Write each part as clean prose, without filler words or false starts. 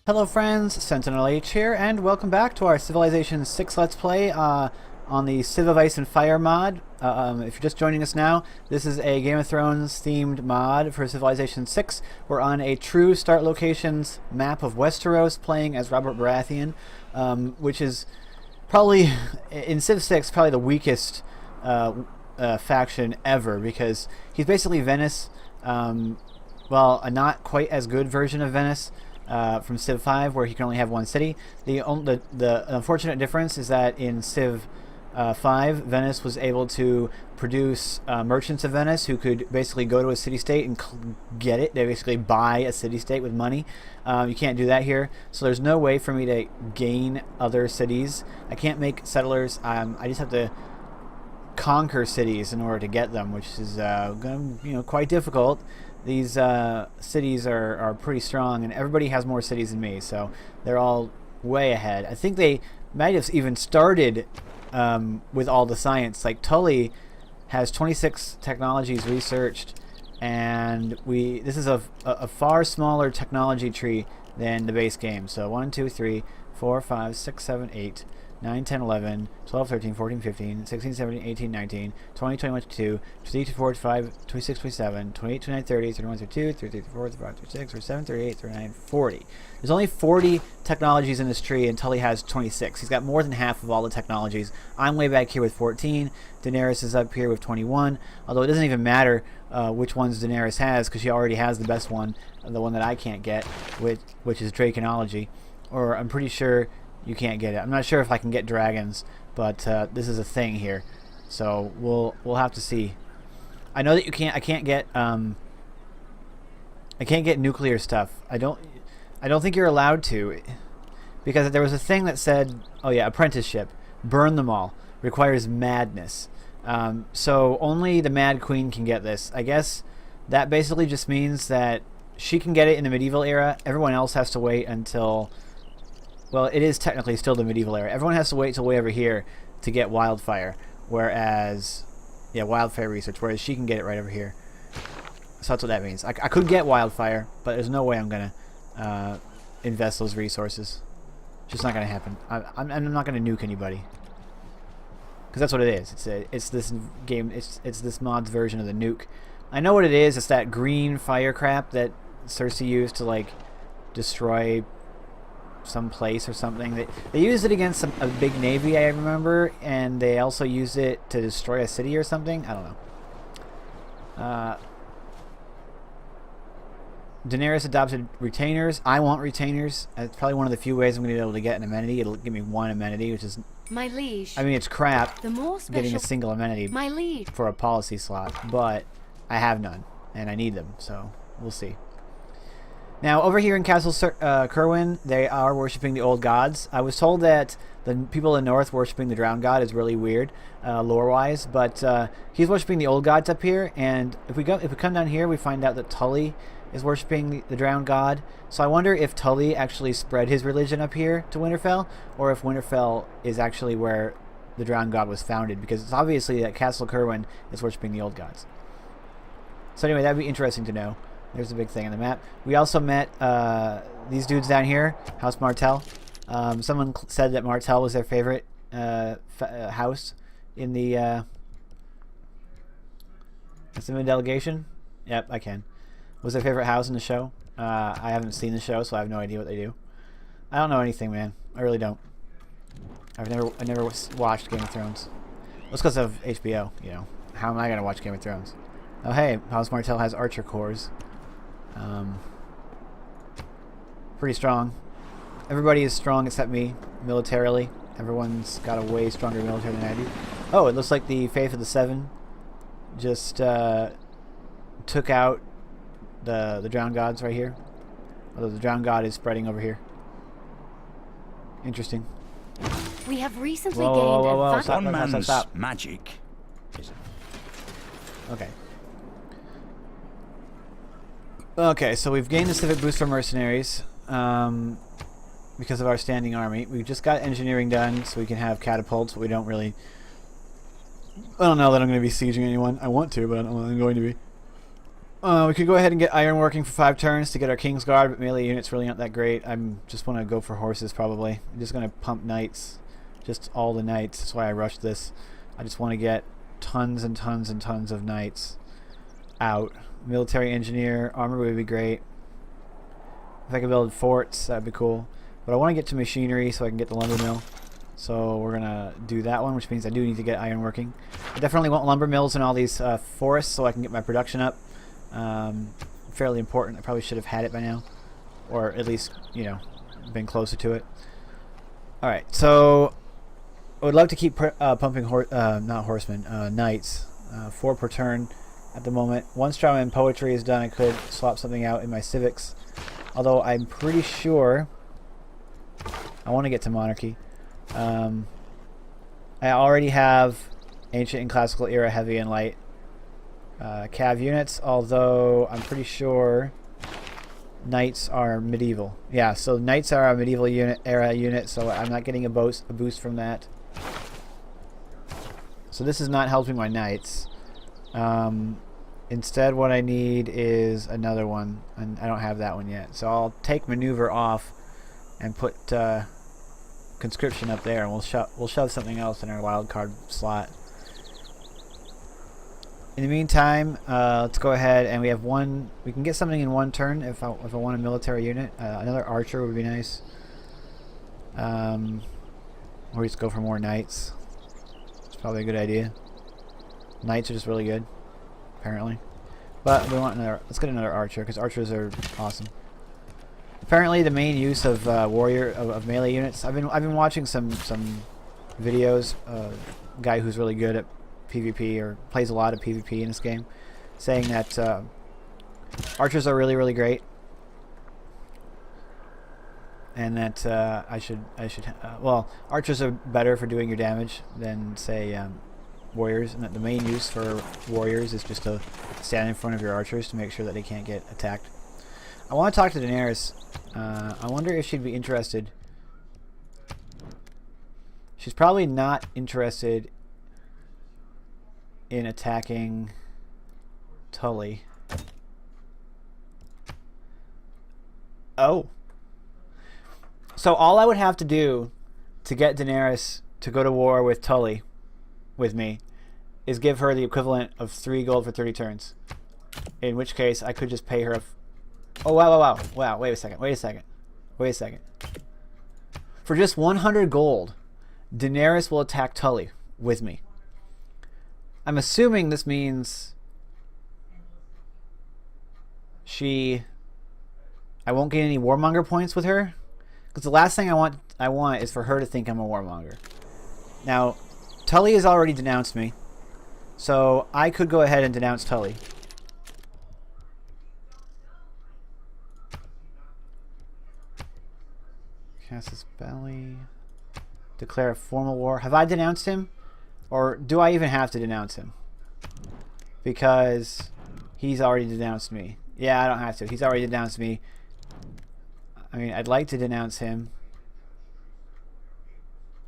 Hello friends, SentinalhMC here, and welcome back to our Civilization 6 Let's Play on the Civ of Ice and Fire mod. If you're just joining us now, this is a Game of Thrones themed mod for Civilization 6. We're on a true start locations map of Westeros, playing as Robert Baratheon, which is probably, in Civ 6, probably the weakest faction ever, because he's basically Venice, well, a not quite as good version of Venice. From Civ 5, where he can only have one city. The unfortunate difference is that in Civ 5, Venice was able to produce merchants of Venice who could basically go to a city-state and get it. They basically buy a city-state with money. You can't do that here, so there's no way for me to gain other cities. I can't make settlers. I just have to conquer cities in order to get them, which is quite difficult. These cities are pretty strong, and everybody has more cities than me, so they're all way ahead. I think they might have even started with all the science. Like Tully has 26 technologies researched, and this is a far smaller technology tree than the base game. So 1, 2, 3, 4, 5, 6, 7, 8, 9, 10, 11, 12, 13, 14, 15, 16, 17, 18, 19, 20, 21, 22, 23, 24, 25, 26, 27, 28, 29, 30, 31, 32, 33, 34, 35, 36, 37, 38, 39, 40. There's only 40 technologies in this tree, and Tully has 26. He's got more than half of all the technologies. I'm way back here with 14. Daenerys is up here with 21, although it doesn't even matter which ones Daenerys has, because she already has the best one, the one that I can't get, which is Draconology. Or I'm pretty sure you can't get it. I'm not sure if I can get dragons, but this is a thing here, so we'll have to see. I know that you can't. I can't get nuclear stuff. I don't think you're allowed to, because there was a thing that said, oh yeah, apprenticeship, burn them all, requires madness. So only the Mad Queen can get this. I guess that basically just means that she can get it in the medieval era. Everyone else has to wait until, well, it is technically still the medieval era. Everyone has to wait till way over here to get wildfire, whereas, yeah, wildfire research, whereas she can get it right over here. So that's what that means. I could get wildfire, but there's no way I'm going to invest those resources. It's just not going to happen. I'm not going to nuke anybody, because that's what it is. It's this game. It's this mod's version of the nuke. I know what it is. It's that green fire crap that Cersei used to, like, destroy some place or something. They used it against a big navy, I remember, and they also used it to destroy a city or something. I don't know. Daenerys adopted retainers. I want retainers. It's probably one of the few ways I'm going to be able to get an amenity. It'll give me one amenity, which is, my liege. I mean, it's crap The more special, getting a single amenity my liege. for a policy slot, but I have none, and I need them, so we'll see. Now, over here in Castle Kerwin, they are worshipping the old gods. I was told that the people in the north worshipping the drowned god is really weird, lore-wise, but he's worshipping the old gods up here, and if we come down here, we find out that Tully is worshipping the drowned god. So I wonder if Tully actually spread his religion up here to Winterfell, or if Winterfell is actually where the drowned god was founded, because it's obviously that Castle Kerwin is worshipping the old gods. So anyway, that'd be interesting to know. There's a big thing on the map. We also met these dudes down here, House Martell. Someone said that Martell was their favorite house in the delegation. Yep, I can. Was their favorite house in the show. I haven't seen the show, so I have no idea what they do. I don't know anything, man. I really don't. I never watched Game of Thrones. That's because of HBO. You know, how am I gonna watch Game of Thrones? Oh hey, House Martell has archer cores. Pretty strong. Everybody is strong except me, militarily. Everyone's got a way stronger military than I do. Oh, it looks like the Faith of the Seven just took out the drowned gods right here. Although the drowned god is spreading over here. Interesting. We have recently whoa, gained stop, One man's stop. magic is... Okay. Okay, so we've gained the civic boost for mercenaries because of our standing army. We've just got engineering done, so we can have catapults, but we don't really... I don't know that I'm going to be sieging anyone. I want to, but I don't know that I'm going to be. We could go ahead and get iron working for 5 turns to get our King's Guard, but melee units really aren't that great. I'm just want to go for horses probably. I'm just going to pump knights. Just all the knights. That's why I rushed this. I just want to get tons and tons and tons of knights out. Military engineer, armor would be great. If I could build forts, that'd be cool. But I want to get to machinery so I can get the lumber mill. So we're going to do that one, which means I do need to get iron working. I definitely want lumber mills in all these forests so I can get my production up. Fairly important. I probably should have had it by now. Or at least, you know, been closer to it. Alright, so I would love to keep pumping knights. 4 per turn at the moment. Once Drama and Poetry is done, I could swap something out in my civics. Although I'm pretty sure I want to get to monarchy. I already have ancient and classical era heavy and light cav units, although I'm pretty sure knights are medieval. Yeah, so knights are a medieval era unit, so I'm not getting a boost from that. So this is not helping my knights. Instead, what I need is another one, and I don't have that one yet. So I'll take maneuver off and put conscription up there, and we'll shove something else in our wild card slot. In the meantime, let's go ahead and we have one. We can get something in 1 turn if I want a military unit. Another archer would be nice. Or just go for more knights. It's probably a good idea. Knights are just really good, apparently. But we want another. Let's get another archer because archers are awesome. Apparently, the main use of of melee units. I've been watching some videos. Guy who's really good at PvP or plays a lot of PvP in this game, saying that archers are really great, and that well, archers are better for doing your damage than say warriors, and that the main use for warriors is just to stand in front of your archers to make sure that they can't get attacked. I want to talk to Daenerys. I wonder if she'd be interested. She's probably not interested in attacking Tully. Oh. So all I would have to do to get Daenerys to go to war with Tully with me is give her the equivalent of 3 gold for 30 turns. In which case I could just pay her oh wow, wait a second. For just 100 gold, Daenerys will attack Tully with me. I'm assuming this means I won't get any warmonger points with her, because the last thing I want is for her to think I'm a warmonger. Now, Tully has already denounced me, so I could go ahead and denounce Tully. Casus Belli. Declare a formal war. Have I denounced him? Or do I even have to denounce him? Because he's already denounced me. Yeah, I don't have to. He's already denounced me. I mean, I'd like to denounce him.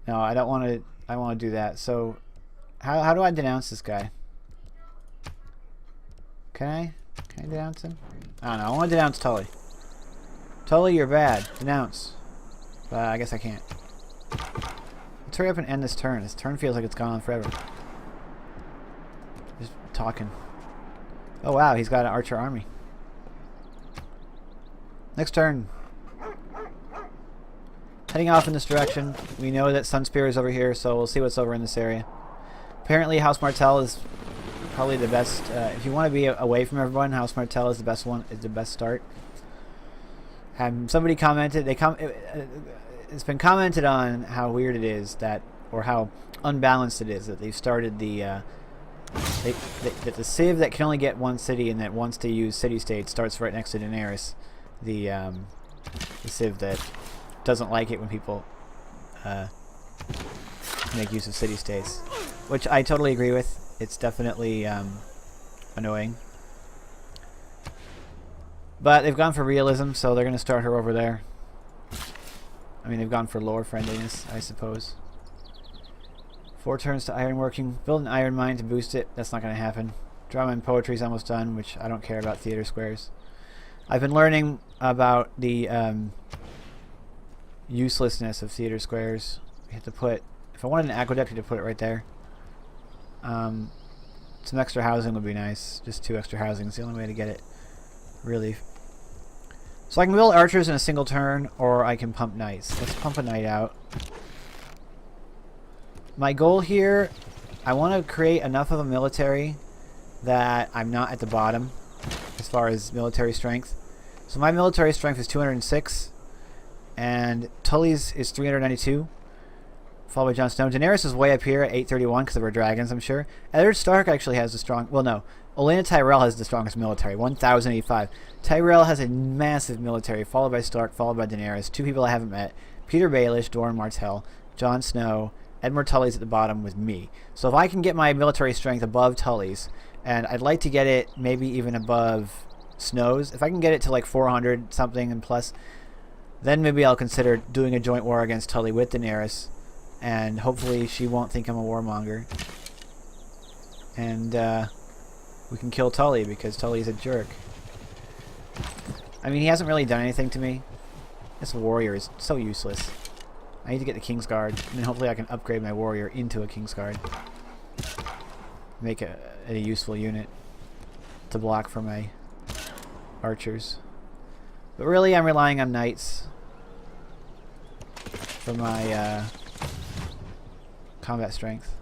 No, I don't want to. I want to do that. So, how do I denounce this guy? Can I denounce him? I don't know. I want to denounce Tully. Tully, you're bad. Denounce. But I guess I can't. Let's hurry up and end this turn. This turn feels like it's gone on forever. Just talking. Oh wow, he's got an archer army. Next turn. Heading off in this direction. We know that Sunspear is over here, so we'll see what's over in this area. Apparently House Martell is probably the best. If you want to be away from everyone, House Martell is the best one. Is the best start. Somebody commented. It's been commented on how weird it is that, or how unbalanced it is that they've started that the Civ that can only get 1 city and that wants to use city-states starts right next to Daenerys. The Civ that doesn't like it when people make use of city-states, which I totally agree with. It's definitely annoying. But they've gone for realism, so they're going to start her over there. I mean, they've gone for lore friendliness, I suppose. 4 turns to ironworking. Build an iron mine to boost it. That's not going to happen. Drama and poetry is almost done, which I don't care about theater squares. I've been learning about the uselessness of theater squares. You have to put, if I wanted an aqueduct, you have to put it right there. Some extra housing would be nice. Just 2 extra housing is the only way to get it. Really. So I can build archers in a single turn, or I can pump knights. Let's pump a knight out. My goal here, I want to create enough of a military that I'm not at the bottom as far as military strength. So my military strength is 206, and Tully's is 392, followed by Jon Snow. Daenerys is way up here at 831 because of her dragons, I'm sure. Eddard Stark actually has the strong... Well, no. Olenna Tyrell has the strongest military, 1,085. Tyrell has a massive military, followed by Stark, followed by Daenerys. 2 people I haven't met. Peter Baelish, Doran Martell, Jon Snow, Edmure Tully's at the bottom with me. So if I can get my military strength above Tully's, and I'd like to get it maybe even above Snow's. If I can get it to like 400 something and plus, then maybe I'll consider doing a joint war against Tully with Daenerys, and hopefully she won't think I'm a warmonger. And we can kill Tully because Tully's a jerk. I mean, he hasn't really done anything to me. This warrior is so useless. I need to get the Kingsguard, and then hopefully I can upgrade my warrior into a Kingsguard. Make a useful unit to block for my archers. But really, I'm relying on knights for my combat strength.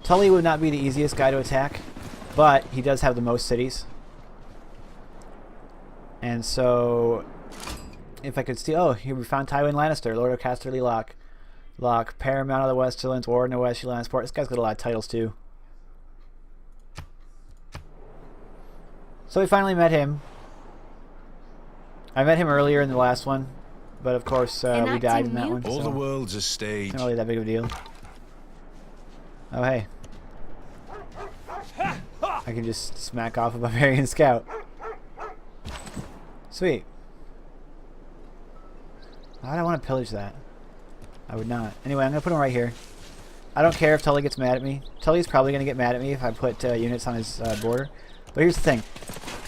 Tully would not be the easiest guy to attack, but he does have the most cities. And so, if I could steal... Oh, here we found Tywin Lannister, Lord of Casterly Lock, Paramount of the Westerlands, Warden of West Lannisport. This guy's got a lot of titles too. So we finally met him. I met him earlier in the last one, but of course we died in that one. All so the world's a stage. not really that big of a deal. Oh hey. I can just smack off a barbarian scout. Sweet. Why would I want to pillage that? I would not. Anyway, I'm going to put him right here. I don't care if Tully gets mad at me. Tully's probably going to get mad at me if I put units on his border. But here's the thing.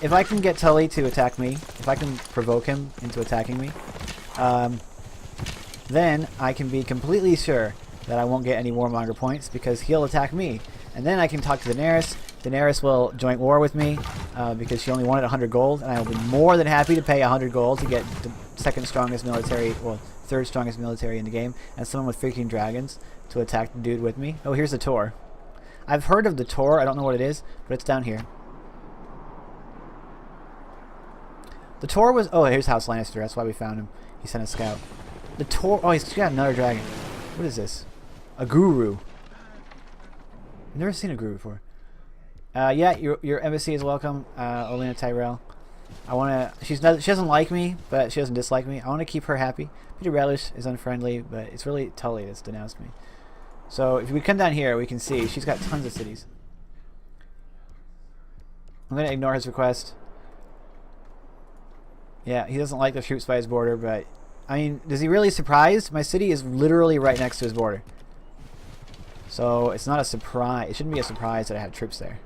If I can get Tully to attack me, if I can provoke him into attacking me, then I can be completely sure that I won't get any warmonger points because he'll attack me. And then I can talk to Daenerys. Daenerys will joint war with me because she only wanted 100 gold, and I will be more than happy to pay 100 gold to get the second strongest military, well, third strongest military in the game, and someone with freaking dragons to attack the dude with me. Oh, here's the Tor. I've heard of the Tor. I don't know what it is, but it's down here. The Tor was... Oh, here's House Lannister. That's why we found him. He sent a scout. The Tor... Oh, he's got another dragon. What is this? A Guru. I've never seen a Guru before. Yeah, your embassy is welcome, Olenna Tyrell. I want to... She doesn't like me, but she doesn't dislike me. I want to keep her happy. Peter Relish is unfriendly, but it's really Tully that's denounced me. So if we come down here, we can see she's got tons of cities. I'm going to ignore his request. Yeah, he doesn't like the troops by his border, but... I mean, is he really surprised? My city is literally right next to his border. So it's not a surprise. It shouldn't be a surprise that I have troops there.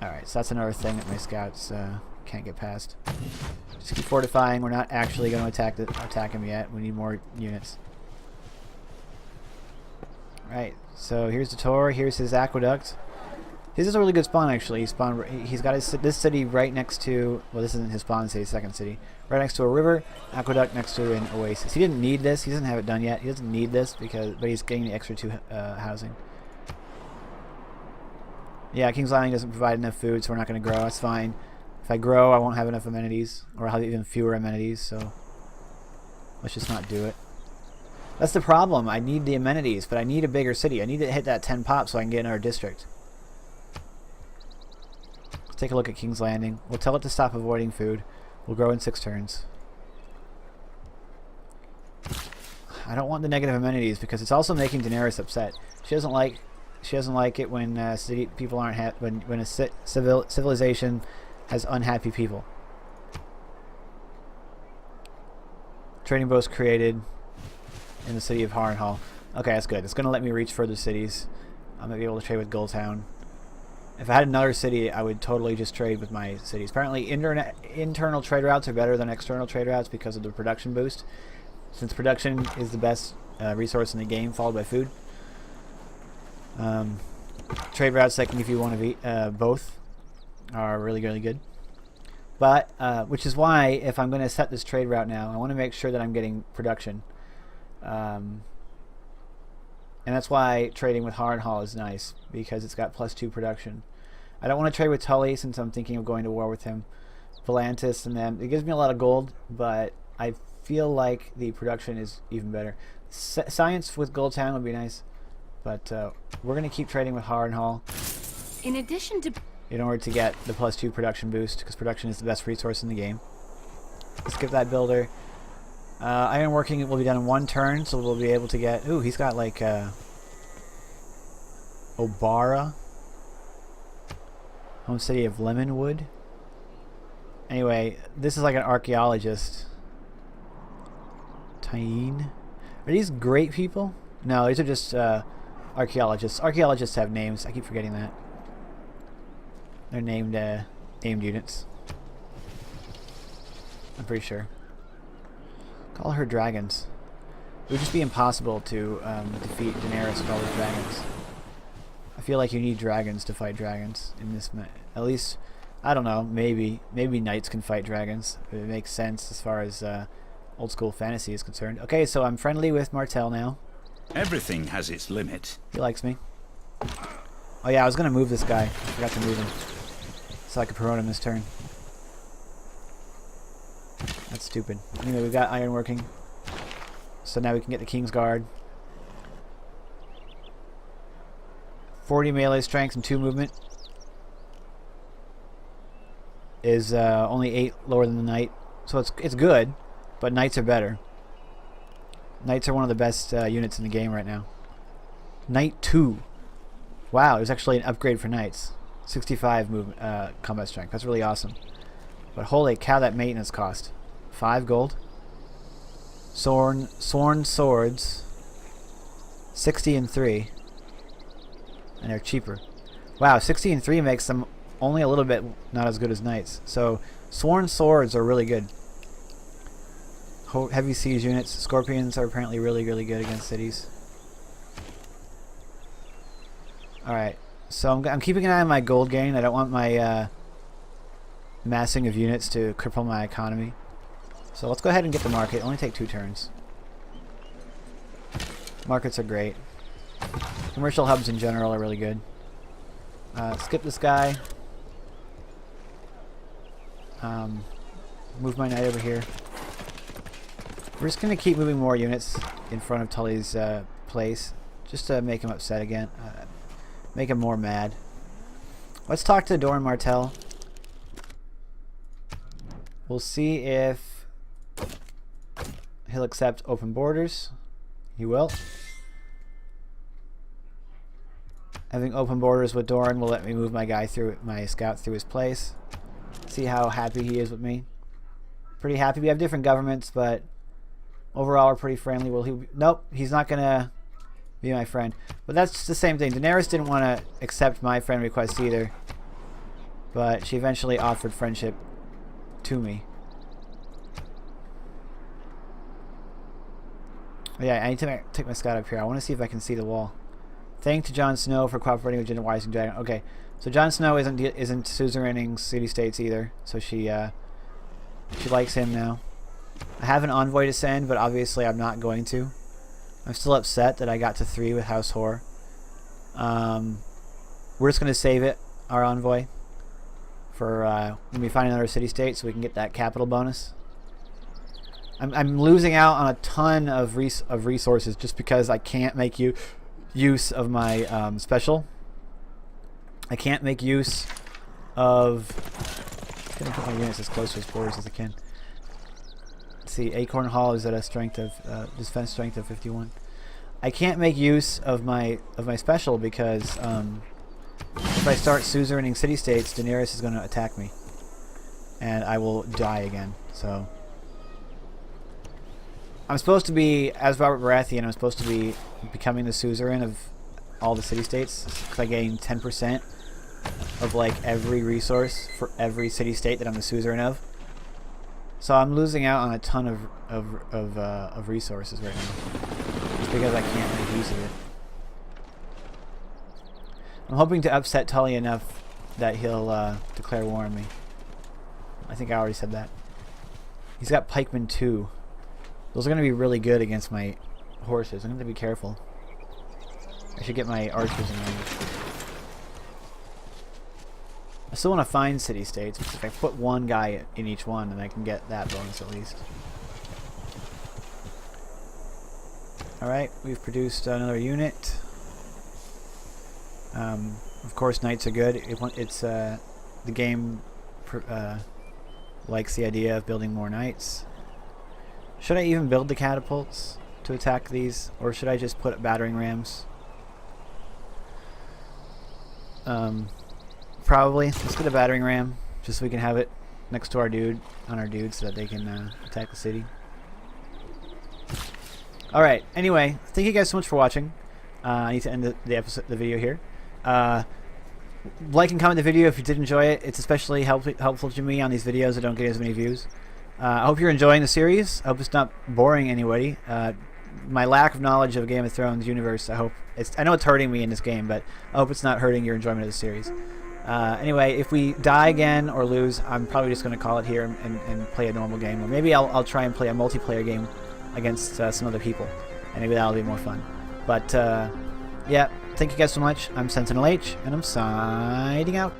Alright, so that's another thing that my scouts can't get past. Just keep fortifying. We're not actually going to attack him yet. We need more units. Right, so here's the Tor. Here's his aqueduct. His is a really good spawn, actually. He's got this city right next to... Well, this isn't his spawn city, second city. Right next to a river, aqueduct next to an oasis. He didn't need this. He doesn't have it done yet. He doesn't need this, but he's getting the extra 2 housing. Yeah, King's Landing doesn't provide enough food, so we're not going to grow. That's fine. If I grow, I won't have enough amenities, or I'll have even fewer amenities, so let's just not do it. That's the problem. I need the amenities, but I need a bigger city. I need to hit that 10 pop so I can get another district. Let's take a look at King's Landing. We'll tell it to stop avoiding food. We'll grow in 6 turns. I don't want the negative amenities because it's also making Daenerys upset. She doesn't like it when city people aren't when a civilization has unhappy people. Trading posts created in the city of Harrenhal. Okay, that's good. It's going to let me reach further cities. I'm going to be able to trade with Gulltown. If I had another city, I would totally just trade with my cities. Apparently, internal trade routes are better than external trade routes because of the production boost. Since production is the best resource in the game, followed by food. Trade routes that can give you one of both are really, really good. But, which is why, if I'm going to set this trade route now, I want to make sure that I'm getting production. And that's why trading with Harrenhal is nice, because it's got +2 production. I don't want to trade with Tully since I'm thinking of going to war with him. Volantis and them. It gives me a lot of gold, but I feel like the production is even better. Science with Gulltown would be nice, but we're going to keep trading with Harrenhal. In addition to... in order to get the +2 production boost, because production is the best resource in the game. Skip that builder. Ironworking will be done in 1 turn, so we'll be able to get... Ooh, he's got like Obara. Home city of Lemonwood. Anyway, this is like an archaeologist. Tyene. Are these great people? No, these are just archaeologists. Archaeologists have names. I keep forgetting that. They're named units. I'm pretty sure. Call her dragons. It would just be impossible to defeat Daenerys with all the dragons. I feel like you need dragons to fight dragons in this. At least, I don't know. Maybe knights can fight dragons. It makes sense as far as old school fantasy is concerned. Okay, so I'm friendly with Martell now. Everything has its limit. He likes me. Oh yeah, I was gonna move this guy. I forgot to move him, so I could promote him this turn. That's stupid. Anyway, we've got ironworking, so now we can get the King's Guard. 40 melee strength and 2 movement is only 8 lower than the knight, so it's good, but knights are better. Knights are one of the best units in the game right now. Knight 2. Wow, there's actually an upgrade for knights. 65 movement, combat strength. That's really awesome. But holy cow, that maintenance cost. 5 gold. Sworn swords. 60 and 3. And they're cheaper. Wow, 60 and 3 makes them only a little bit not as good as knights. So sworn swords are really good. Heavy siege units. Scorpions are apparently really, really good against cities. Alright, so I'm keeping an eye on my gold gain. I don't want my massing of units to cripple my economy. So let's go ahead and get the market. Only take 2 turns. Markets are great. Commercial hubs in general are really good. Skip this guy. Move my knight over here. We're just going to keep moving more units in front of Tully's place, just to make him upset again. Make him more mad. Let's talk to Doran Martell. We'll see if he'll accept open borders. He will. Having open borders with Doran will let me move my guy through, my scout through his place. See how happy he is with me. Pretty happy. We have different governments, but overall we're pretty friendly. Will he? Nope, he's not gonna be my friend. But that's the same thing. Daenerys didn't want to accept my friend request either, but she eventually offered friendship to me. Oh yeah, I need to take my scout up here. I want to see if I can see the wall. Thank to Jon Snow for cooperating with Jenna Rising Dragon. Okay, so Jon Snow isn't suzeraning city-states either, so she likes him now. I have an envoy to send, but obviously I'm not going to. I'm still upset that I got to 3 with House Whore. We're just going to save it, our envoy, for when we find another city-state, so we can get that capital bonus. I'm losing out on a ton of resources just because I can't make use of my special. I can't make use of... I'm going to put my units as close to his borders as I can. Let's see, Acorn Hall is at a strength of defense strength of 51. I can't make use of my special because if I start suzeraning city-states, Daenerys is going to attack me, and I will die again. So I'm supposed to be, as Robert Baratheon, I'm supposed to be becoming the suzerain of all the city-states, because I gain 10% of like every resource for every city-state that I'm the suzerain of. So I'm losing out on a ton of resources right now, just because I can't make use of it. I'm hoping to upset Tully enough that he'll declare war on me. I think I already said that. He's got pikemen too. Those are going to be really good against my horses. I'm going to be careful. I should get my archers in range. I still want to find city-states, because if I put one guy in each one, then I can get that bonus at least. Alright, we've produced another unit. Of course, knights are good. It's the game likes the idea of building more knights. Should I even build the catapults to attack these, or should I just put battering rams? Probably. Let's get a battering ram, just so we can have it next to our dude, on our dude, so that they can attack the city. Alright, anyway, thank you guys so much for watching. I need to end the video here. Like and comment the video if you did enjoy it. It's especially helpful to me on these videos that don't get as many views. I hope you're enjoying the series. I hope it's not boring anybody. My lack of knowledge of Game of Thrones universe, I know it's hurting me in this game, but I hope it's not hurting your enjoyment of the series. Anyway, if we die again or lose, I'm probably just going to call it here and play a normal game. Or maybe I'll try and play a multiplayer game against some other people. And maybe that'll be more fun. But, yeah, thank you guys so much. I'm Sentinel H, and I'm signing out.